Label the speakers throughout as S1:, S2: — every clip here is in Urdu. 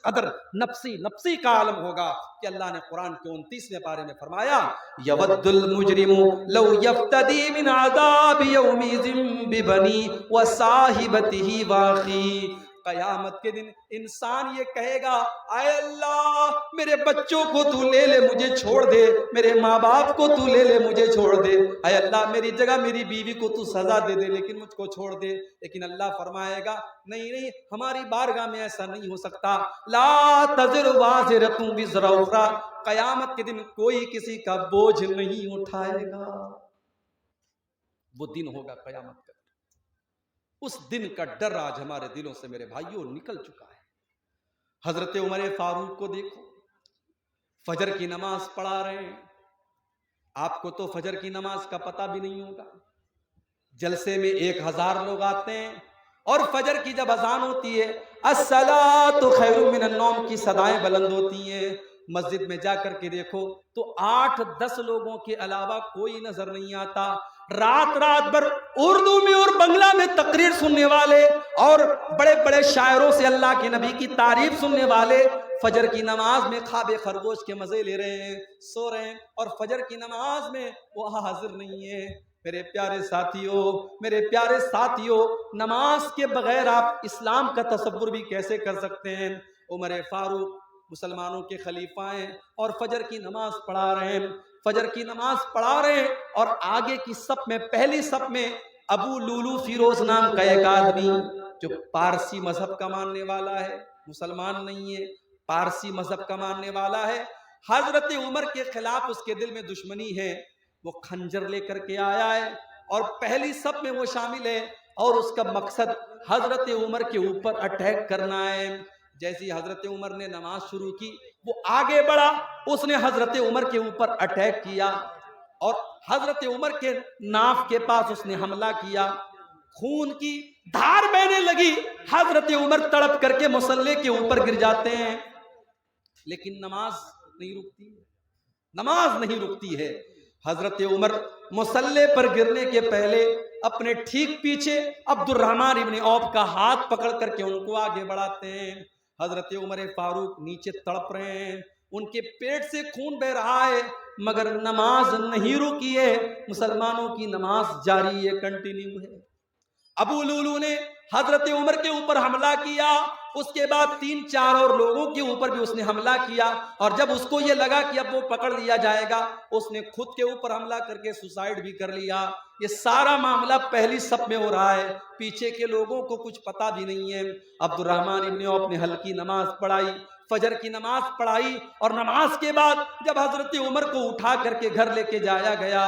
S1: قدر نفسی نفسی کا عالم ہوگا کہ اللہ نے قرآن کے 29ویں پارے میں فرمایا یود المجرم لو یفتدی من عذاب یومئذ ببنی وصاحبتہ واخی. قیامت کے دن انسان یہ کہے گا اے اللہ میرے بچوں کو تو لے لے مجھے چھوڑ دے، میرے ماں باپ کو تو لے لے مجھے چھوڑ دے، اے اللہ میری جگہ میری بیوی کو تو سزا دے دے لیکن مجھ کو چھوڑ دے. لیکن اللہ فرمائے گا نہیں ہماری بارگاہ میں ایسا نہیں ہو سکتا. لا تزر وازرۃ وزر اخری. قیامت کے دن کوئی کسی کا بوجھ نہیں اٹھائے گا. وہ دن ہوگا قیامت کا. اس دن کا ڈر آج ہمارے دلوں سے میرے بھائیوں نکل چکا ہے. حضرت عمر فاروق کو دیکھو، فجر کی نماز پڑھا رہے ہیں. آپ کو تو فجر کی نماز کا پتہ بھی نہیں ہوگا. جلسے میں 1000 لوگ آتے ہیں اور فجر کی جب اذان ہوتی ہے الصلاۃ خیر من النوم کی صدائیں بلند ہوتی ہیں. مسجد میں جا کر کے دیکھو تو 8-10 لوگوں کے علاوہ کوئی نظر نہیں آتا. رات بھر اردو میں اور بنگلہ میں تقریر سننے والے اور بڑے بڑے شاعروں سے اللہ کے نبی کی تعریف سننے والے فجر کی نماز میں خواب خرگوش کے مزے لے رہے ہیں، سو رہے ہیں، اور فجر کی نماز میں وہ حاضر نہیں ہے. میرے پیارے ساتھیوں نماز کے بغیر آپ اسلام کا تصور بھی کیسے کر سکتے ہیں؟ عمر فاروق مسلمانوں کے خلیفہ ہیں اور فجر کی نماز پڑھا رہے ہیں اور آگے کی صف میں پہلی صف میں ابو لولو فیروز نام کا ایک آدمی جو پارسی مذہب کا ماننے والا ہے، مسلمان نہیں ہے، پارسی مذہب کا ماننے والا ہے. حضرت عمر کے خلاف اس کے دل میں دشمنی ہے. وہ خنجر لے کر کے آیا ہے اور پہلی صف میں وہ شامل ہے اور اس کا مقصد حضرت عمر کے اوپر اٹیک کرنا ہے. جیسی حضرت عمر نے نماز شروع کی وہ آگے بڑھا، اس نے حضرت عمر کے اوپر اٹیک کیا اور حضرت عمر کے ناف کے پاس اس نے حملہ کیا. خون کی دھار بہنے لگی. حضرت عمر تڑپ کر کے مصلی کے اوپر گر جاتے ہیں لیکن نماز نہیں رکتی ہے. حضرت عمر مصلی پر گرنے کے پہلے اپنے ٹھیک پیچھے عبد الرحمن ابن عوف کا ہاتھ پکڑ کر کے ان کو آگے بڑھاتے ہیں. حضرت عمر فاروق نیچے تڑپ رہے ہیں، ان کے پیٹ سے خون بہ رہا ہے مگر نماز نہیں رکی ہے. مسلمانوں کی نماز جاری ہے، کنٹینیو ہے. ابو لولو نے حضرت عمر کے اوپر حملہ کیا، اس کے بعد 3-4 اور لوگوں کے اوپر بھی اس نے حملہ کیا اور جب اس کو یہ لگا کہ اب وہ پکڑ لیا جائے گا اس نے خود کے اوپر حملہ کر کے سوسائیڈ بھی کر لیا. یہ سارا معاملہ پہلی صف میں ہو رہا ہے، پیچھے کے لوگوں کو کچھ پتہ بھی نہیں ہے. عبد الرحمن ابن عوف نے ہلکی نماز پڑھائی، فجر کی نماز پڑھائی اور نماز کے بعد جب حضرت عمر کو اٹھا کر کے گھر لے کے جایا گیا،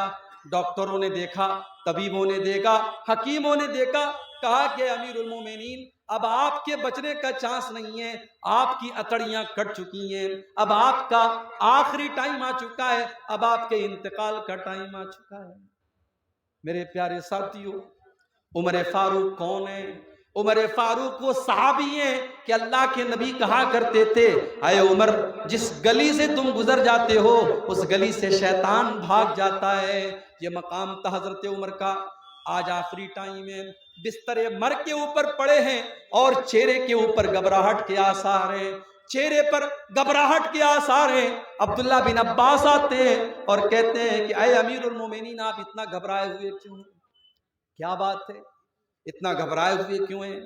S1: ڈاکٹروں نے دیکھا، طبیبوں نے دیکھا، حکیموں نے دیکھا، کہا کہ امیر المومنین اب آپ کے بچنے کا چانس نہیں ہے، آپ کی اتڑیاں کٹ چکی ہیں، اب آپ کا آخری ٹائم آ چکا ہے، اب آپ کے انتقال کا ٹائم آ چکا ہے. میرے پیارے ساتھیوں عمر فاروق کون ہے؟ عمر فاروق وہ صحابی ہیں کہ اللہ کے نبی کہا کرتے تھے اے عمر جس گلی سے تم گزر جاتے ہو اس گلی سے شیطان بھاگ جاتا ہے. یہ مقام تھا حضرت عمر کا. آج آخری ٹائم ہے، بستر مر کے اوپر پڑے ہیں اور چہرے کے اوپر گھبراہٹ کے آثار ہیں، چہرے پر گھبراہٹ کے آثار ہیں. عبداللہ بن عباس آتے ہیں اور کہتے ہیں کہ اے امیر المومنین آپ اتنا گھبرائے ہوئے کیوں ہیں؟ کیا بات ہے، اتنا گھبرائے ہوئے کیوں ہیں؟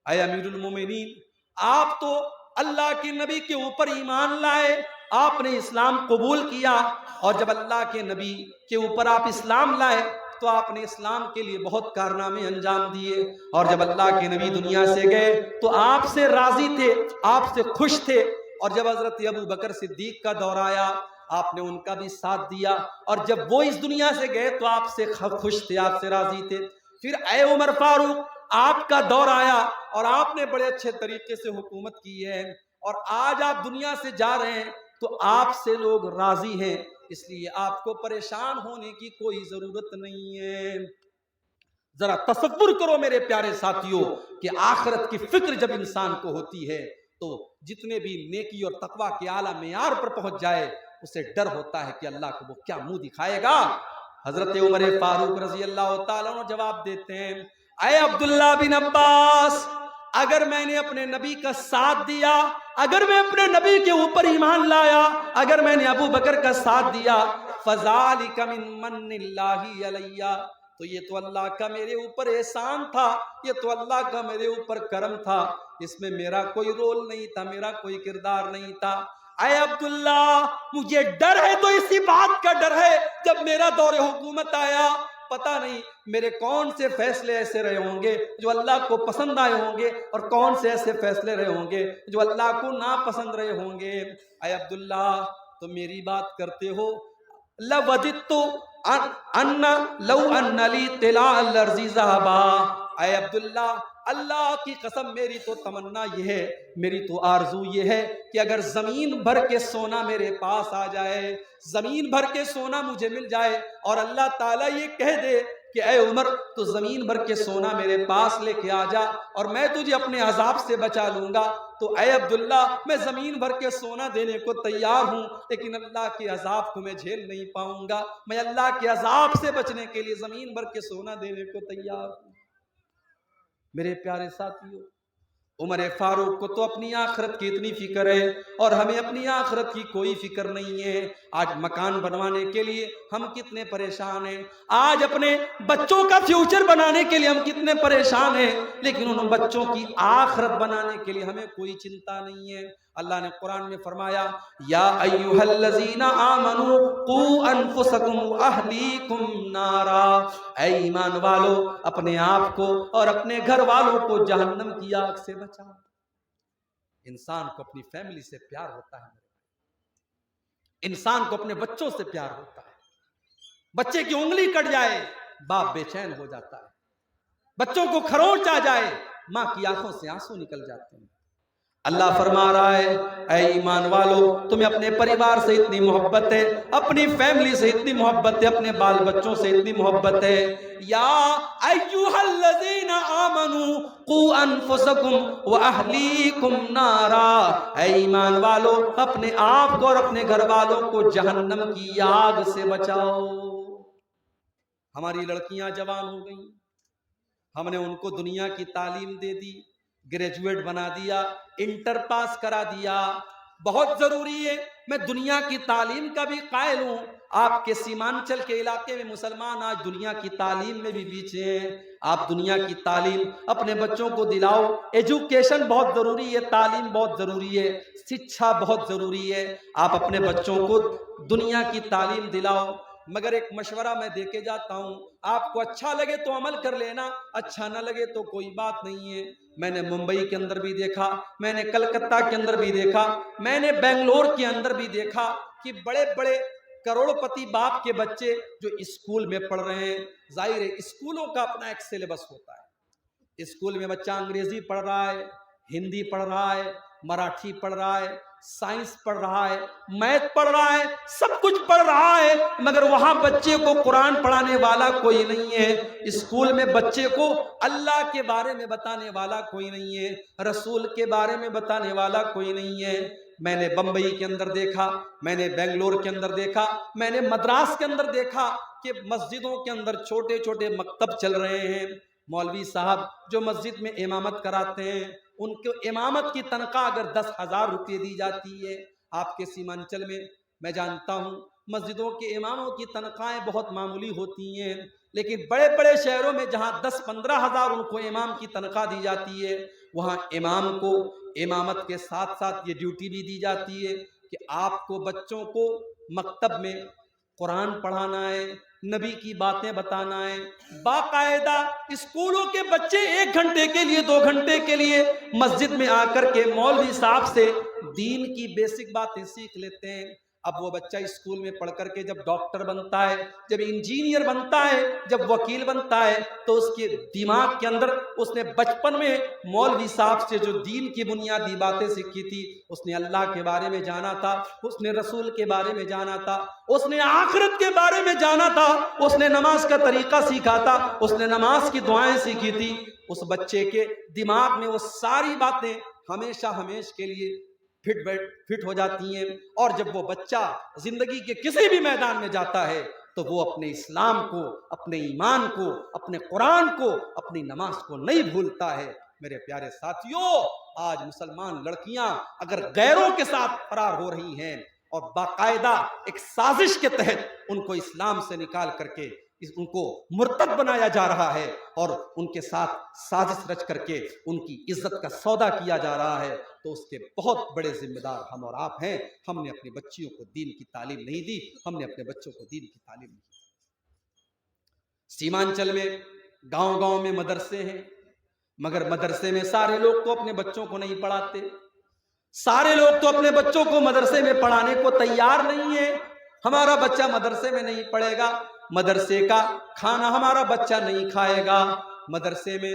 S1: اے امیر المومنین آپ تو اللہ کے نبی کے اوپر ایمان لائے، آپ نے اسلام قبول کیا اور جب اللہ کے نبی کے اوپر آپ اسلام لائے تو آپ نے اسلام کے لیے بہت کارنامے انجام دیے اور جب اللہ کے نبی دنیا سے گئے تو آپ سے راضی تھے، آپ سے خوش تھے اور جب حضرت ابو بکر صدیق کا دور آیا آپ نے ان کا بھی ساتھ دیا اور جب وہ اس دنیا سے گئے تو آپ سے خوش تھے، آپ سے راضی تھے. پھر اے عمر فاروق آپ کا دور آیا اور آپ نے بڑے اچھے طریقے سے حکومت کی ہے اور آج آپ دنیا سے جا رہے ہیں تو آپ سے لوگ راضی ہیں، اس لیے آپ کو پریشان ہونے کی کوئی ضرورت نہیں ہے. ذرا تصور کرو میرے پیارے ساتھیوں کہ آخرت کی فکر جب انسان کو ہوتی ہے تو جتنے بھی نیکی اور تقوی کے اعلیٰ معیار پر پہنچ جائے اسے ڈر ہوتا ہے کہ اللہ کو وہ کیا منہ دکھائے گا. حضرت عمر فاروق رضی اللہ تعالیٰ عنہ جواب دیتے ہیں اے عبداللہ بن عباس اگر میں نے اپنے نبی کا ساتھ دیا، اگر میں اپنے نبی کے اوپر ایمان لایا، اگر میں نے ابو بکر کا ساتھ دیا، فَذَلِكَ مِن مَنِّ اللَّهِ عَلَيَّ، تو یہ تو اللہ کا میرے اوپر احسان تھا، یہ تو اللہ کا میرے اوپر کرم تھا، اس میں میرا کوئی رول نہیں تھا، میرا کوئی کردار نہیں تھا۔ اے عبداللہ، مجھے ڈر ہے تو اسی بات کا ڈر ہے، جب میرا دور حکومت آیا، پتہ نہیں میرے کون سے فیصلے ایسے رہے ہوں گے جو اللہ کو پسند آئے ہوں گے، اور کون سے ایسے فیصلے رہے ہوں گے جو اللہ کو ناپسند رہے ہوں گے۔ اے عبداللہ، تو میری بات کرتے ہو، لَوَدِدْتُ أَنَّ لَوْ أَنَّ لِي طِلَاعَ الْأَرْضِ ذَهَبًا، اے عبداللہ، اللہ کی قسم میری تو تمنا یہ ہے، میری تو آرزو یہ ہے کہ اگر زمین بھر کے سونا میرے پاس آ جائے، زمین بھر کے سونا مجھے مل جائے، اور اللہ تعالیٰ یہ کہہ دے کہ اے عمر تو زمین بھر کے سونا میرے پاس لے کے آ جا اور میں تجھے اپنے عذاب سے بچا لوں گا، تو اے عبداللہ، میں زمین بھر کے سونا دینے کو تیار ہوں، لیکن اللہ کے عذاب کو میں جھیل نہیں پاؤں گا، میں اللہ کے عذاب سے بچنے کے لیے زمین بھر کے سونا دینے کو تیار ہوں۔ میرے پیارے ساتھیوں، عمر فاروق کو تو اپنی آخرت کی اتنی فکر ہے، اور ہمیں اپنی آخرت کی کوئی فکر نہیں ہے۔ آج مکان بنوانے کے لیے ہم کتنے پریشان ہیں، آج اپنے بچوں کا فیوچر بنانے کے لیے ہم کتنے پریشان ہیں، لیکن ان بچوں کی آخرت بنانے کے لیے ہمیں کوئی چنتا نہیں ہے۔ اللہ نے قرآن میں فرمایا، یا ایھا الذین آمنوا قوا انفسکم واہلیکم نارا، اے ایمان والو، اپنے آپ کو اور اپنے گھر والوں کو جہنم کی آگ سے بچاؤ۔ انسان کو اپنی فیملی سے پیار ہوتا ہے، انسان کو اپنے بچوں سے پیار ہوتا ہے۔ بچے کی انگلی کٹ جائے باپ بے چین ہو جاتا ہے، بچوں کو کھروچ آ جائے ماں کی آنکھوں سے آنسو نکل جاتے ہیں۔ اللہ فرما رہا ہے، اے ایمان والو، تمہیں اپنے پریوار سے اتنی محبت ہے، اپنی فیملی سے اتنی محبت ہے، اپنے بال بچوں سے اتنی محبت ہے۔ یا ایھا الذین آمنوا قوا انفسکم واہلیکم نارا، اے ایمان والو، اپنے آپ کو اور اپنے گھر والوں کو جہنم کی آگ سے بچاؤ۔ ہماری لڑکیاں جوان ہو گئیں، ہم نے ان کو دنیا کی تعلیم دے دی، گریجویٹ بنا دیا، انٹر پاس کرا دیا، بہت ضروری ہے۔ میں دنیا کی تعلیم کا بھی قائل ہوں، آپ کے سیمانچل کے علاقے میں مسلمان آج دنیا کی تعلیم میں بھی پیچھے ہیں۔ آپ دنیا کی تعلیم اپنے بچوں کو دلاؤ، ایجوکیشن بہت ضروری ہے، تعلیم بہت ضروری ہے، شکشا بہت ضروری ہے، آپ اپنے بچوں کو دنیا کی تعلیم دلاؤ۔ مگر ایک مشورہ میں دے کے جاتا ہوں، آپ کو اچھا لگے تو عمل کر لینا، اچھا نہ لگے تو کوئی بات نہیں ہے۔ میں نے ممبئی کے اندر بھی دیکھا، میں نے کلکتہ کے اندر بھی دیکھا، میں نے بنگلور کے اندر بھی دیکھا کہ بڑے بڑے کروڑ پتی باپ کے بچے جو اسکول میں پڑھ رہے ہیں، ظاہر ہے اسکولوں کا اپنا ایک سلیبس ہوتا ہے، اسکول میں بچہ انگریزی پڑھ رہا ہے، ہندی پڑھ رہا ہے، مراٹھی پڑھ رہا ہے، سائنس پڑھ رہا ہے، میتھ پڑھ رہا ہے، سب کچھ پڑھ رہا ہے، مگر وہاں بچے کو قرآن پڑھانے والا کوئی نہیں ہے، اسکول میں بچے کو اللہ کے بارے میں بتانے والا کوئی نہیں ہے، رسول کے بارے میں بتانے والا کوئی نہیں ہے۔ میں نے بمبئی کے اندر دیکھا، میں نے بنگلور کے اندر دیکھا، میں نے مدراس کے اندر دیکھا کہ مسجدوں کے اندر چھوٹے چھوٹے مکتب چل رہے ہیں، مولوی صاحب جو مسجد میں امامت کراتے ہیں، ان کو امامت کی تنخواہ اگر 10,000 روپے دی جاتی ہے، آپ کے سیمانچل میں جانتا ہوں مسجدوں کے اماموں کی تنخواہیں بہت معمولی ہوتی ہیں، لیکن بڑے بڑے شہروں میں جہاں 10-15 ہزار ان کو امام کی تنخواہ دی جاتی ہے، وہاں امام کو امامت کے ساتھ ساتھ یہ ڈیوٹی بھی دی جاتی ہے کہ آپ کو بچوں کو مکتب میں قرآن پڑھانا ہے، نبی کی باتیں بتانا ہے، باقاعدہ اسکولوں کے بچے 1 گھنٹے کے لیے 2 گھنٹے کے لیے مسجد میں آ کر کے مولوی صاحب سے دین کی بیسک باتیں سیکھ لیتے ہیں۔ اب وہ بچہ اسکول میں پڑھ کر کے جب ڈاکٹر بنتا ہے، جب انجینئر بنتا ہے، جب وکیل بنتا ہے، تو اس کے دماغ کے اندر اس نے بچپن میں مولوی صاحب سے جو دین کی بنیادی باتیں سیکھی تھی، اس نے اللہ کے بارے میں جانا تھا، اس نے رسول کے بارے میں جانا تھا، اس نے آخرت کے بارے میں جانا تھا، اس نے نماز کا طریقہ سیکھا تھا، اس نے نماز کی دعائیں سیکھی تھی۔ اس بچے کے دماغ میں وہ ساری باتیں ہمیشہ کے لیے فٹ ہو جاتی ہیں، اور جب وہ بچہ زندگی کے کسی بھی میدان میں جاتا ہے تو وہ اپنے اسلام کو، اپنے ایمان کو، اپنے قرآن کو، اپنی نماز کو نہیں بھولتا ہے۔ میرے پیارے ساتھیوں، آج مسلمان لڑکیاں اگر غیروں کے ساتھ فرار ہو رہی ہیں اور باقاعدہ ایک سازش کے تحت ان کو اسلام سے نکال کر کے ان کو مرتد بنایا جا رہا ہے اور ان کے ساتھ سازش رچ کر کے ان کی عزت کا سودا کیا جا رہا ہے، تو اس کے بہت بڑے ذمہ دار ہم اور آپ ہیں۔ ہم نے اپنی بچیوں کو دین کی تعلیم نہیں دی، ہم نے اپنے بچوں کو دین کی تعلیم نہیں دی۔ سیمانچل میں گاؤں گاؤں میں مدرسے ہیں، مگر مدرسے میں سارے لوگ تو اپنے بچوں کو نہیں پڑھاتے، سارے لوگ تو اپنے بچوں کو مدرسے میں پڑھانے کو تیار نہیں ہے۔ ہمارا بچہ مدرسے میں نہیں پڑھے گا، مدرسے کا کھانا ہمارا بچہ نہیں کھائے گا۔ مدرسے میں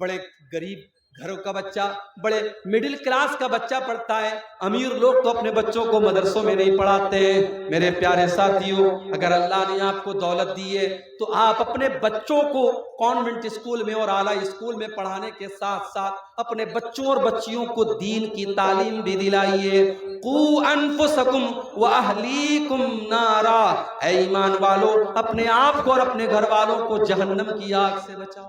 S1: بڑے غریب گھروں کا بچہ، بڑے مڈل کلاس کا بچہ پڑھتا ہے، امیر لوگ تو اپنے بچوں کو مدرسوں میں نہیں پڑھاتے۔ میرے پیارے ساتھیوں، اگر اللہ نے آپ کو دولت دی ہے تو آپ اپنے بچوں کو کانوینٹ اسکول میں اور اعلیٰ اسکول میں پڑھانے کے ساتھ ساتھ اپنے بچوں اور بچیوں کو دین کی تعلیم بھی دلائیے۔ قُوا أَنفُسَكُمْ وَأَهْلِيكُمْ نَارًا، اے ایمان والو، اپنے آپ کو اور اپنے گھر والوں کو جہنم کی آگ سے بچاؤ۔